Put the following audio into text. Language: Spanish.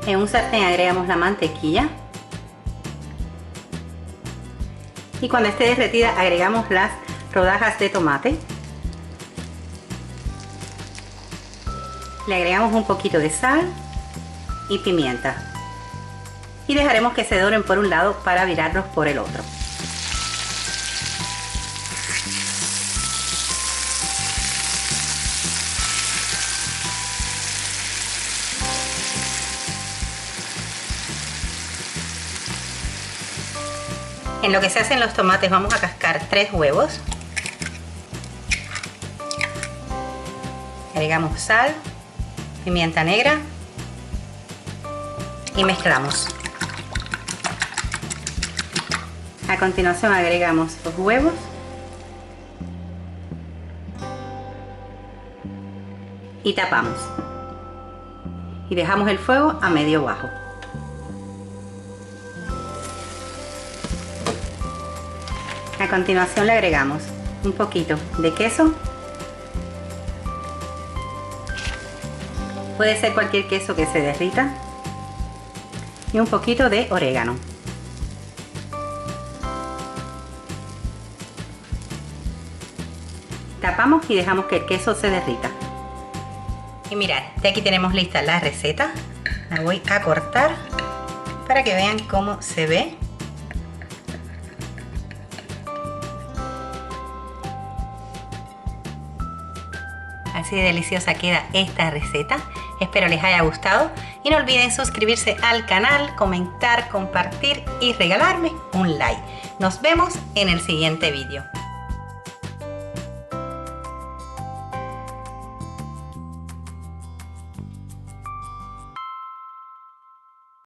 En un sartén agregamos la mantequilla. Y cuando esté derretida agregamos las rodajas de tomate. Le agregamos un poquito de sal y pimienta. Y dejaremos que se doren por un lado para virarlos por el otro. En lo que se hacen los tomates vamos a cascar 3 huevos. Agregamos sal, pimienta negra y mezclamos. A continuación agregamos los huevos y tapamos. Y dejamos el fuego a medio bajo. A continuación le agregamos un poquito de queso. Puede ser cualquier queso que se derrita. Y un poquito de orégano. Tapamos y dejamos que el queso se derrita. Y mirad, ya aquí tenemos lista la receta. La voy a cortar para que vean cómo se ve. Así de deliciosa queda esta receta. Espero les haya gustado y no olviden suscribirse al canal, comentar, compartir y regalarme un like. Nos vemos en el siguiente vídeo.